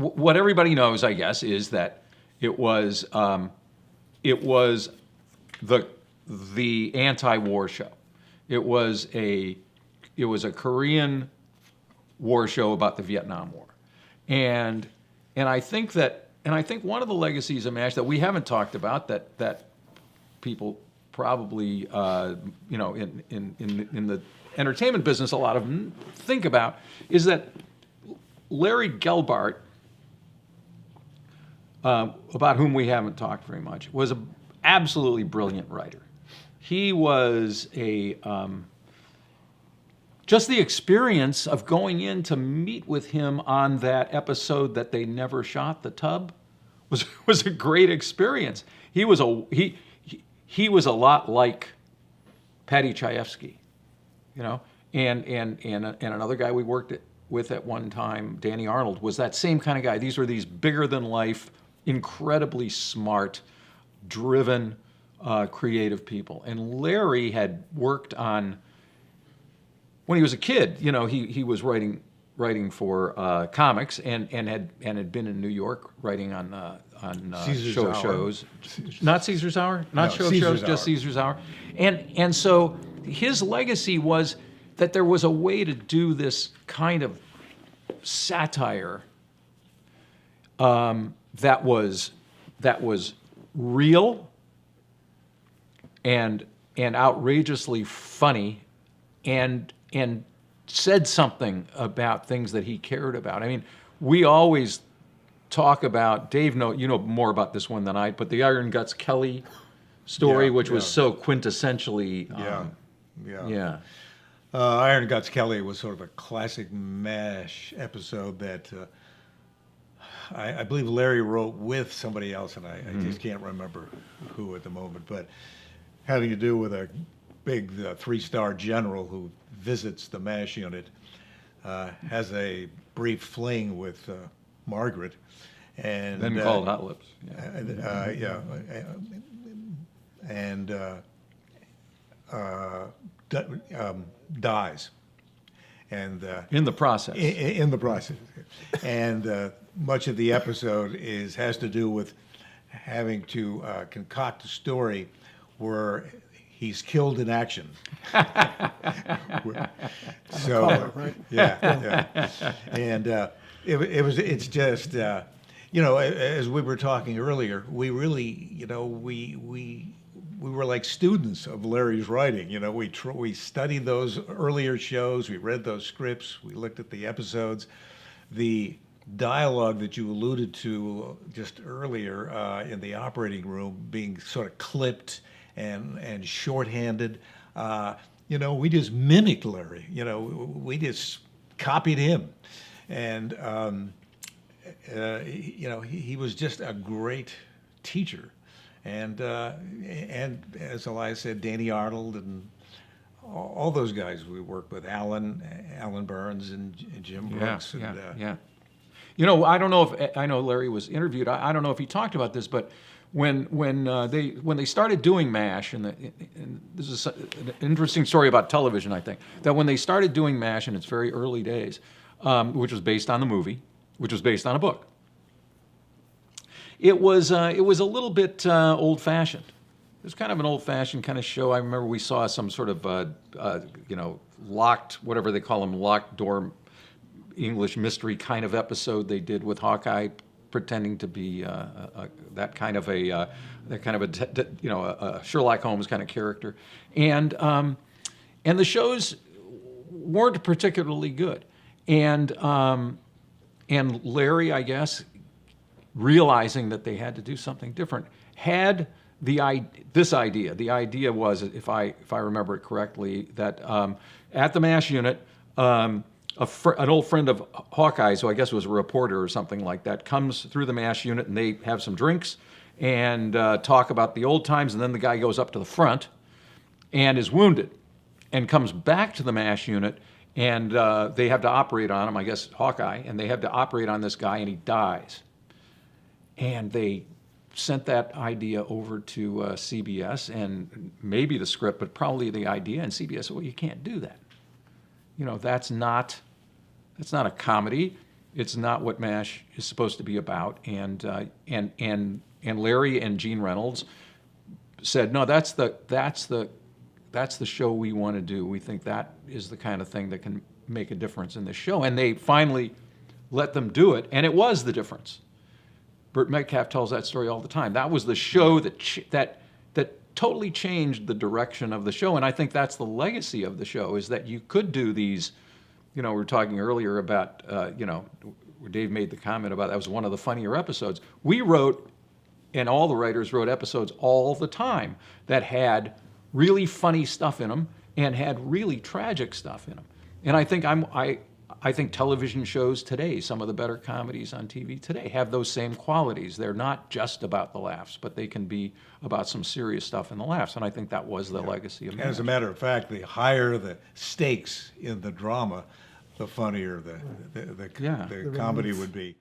what everybody knows, I guess, is that it was the anti-war show. It was a Korean war show about the Vietnam War, and I think one of the legacies of MASH that we haven't talked about that people probably in the entertainment business a lot of them think about is that Larry Gelbart, about whom we haven't talked very much, was an absolutely brilliant writer. He was just the experience of going in to meet with him on that episode that they never shot, the tub, was a great experience. He was a lot like Paddy Chayefsky, and another guy we worked with at one time, Danny Arnold, was that same kind of guy. These were these bigger than life, incredibly smart, driven, creative people. And Larry had worked on, when he was a kid, he was writing for comics and had been in New York writing on shows. Not Caesar's Hour? Not show shows, just Caesar's Hour. And so his legacy was that there was a way to do this kind of satire that was real and outrageously funny and said something about things that he cared about. I mean, we always talk about, Dave, you know more about this one than I, but the Iron Guts Kelly story, which was so quintessentially... Iron Guts Kelly was sort of a classic MASH episode that I believe Larry wrote with somebody else, and I just can't remember who at the moment, but having to do with a big three-star general who visits the MASH unit, has a brief fling with Margaret, and then called Hot Lips. Dies, and in the process. In the process, and much of the episode has to do with having to concoct a story where he's killed in action. So, right? Yeah. And it's just, as we were talking earlier, we really, we were like students of Larry's writing. We studied those earlier shows, we read those scripts, we looked at the episodes. The dialogue that you alluded to just earlier in the operating room being sort of clipped and shorthanded, we just mimicked Larry. We just copied him, and he was just a great teacher. And as Elias said, Danny Arnold and all those guys we worked with, Alan Burns and Jim Brooks. I don't know if I know Larry was interviewed. I don't know if he talked about this, but when they started doing MASH, and this is an interesting story about television, I think, that when they started doing MASH in its very early days, which was based on the movie, which was based on a book. It was a little bit old-fashioned. It was kind of an old-fashioned kind of show. I remember we saw some sort of locked, whatever they call them, locked door English mystery kind of episode they did with Hawkeye, pretending to be that kind of a Sherlock Holmes kind of character, and the shows weren't particularly good, and Larry, I guess, realizing that they had to do something different, had this idea. The idea was, if I remember it correctly, that at the MASH unit, an old friend of Hawkeye's, who I guess was a reporter or something like that, comes through the MASH unit, and they have some drinks and talk about the old times, and then the guy goes up to the front and is wounded and comes back to the MASH unit, and they have to operate on him, I guess Hawkeye, and they have to operate on this guy, and he dies. And they sent that idea over to CBS, and maybe the script, but probably the idea, and CBS said, well, you can't do that. That's not a comedy. It's not what MASH is supposed to be about. And Larry and Gene Reynolds said, no, that's the show we want to do. We think that is the kind of thing that can make a difference in this show. And they finally let them do it, and it was the difference. Burt Metcalf tells that story all the time. That was the show that totally changed the direction of the show, and I think that's the legacy of the show, is that you could do these, we were talking earlier about, where Dave made the comment about that was one of the funnier episodes. We wrote, and all the writers wrote episodes all the time that had really funny stuff in them and had really tragic stuff in them. And I think television shows today, some of the better comedies on TV today, have those same qualities. They're not just about the laughs, but they can be about some serious stuff in the laughs. And I think that was the legacy of MASH. As a matter of fact, the higher the stakes in the drama, the funnier the comedy would be.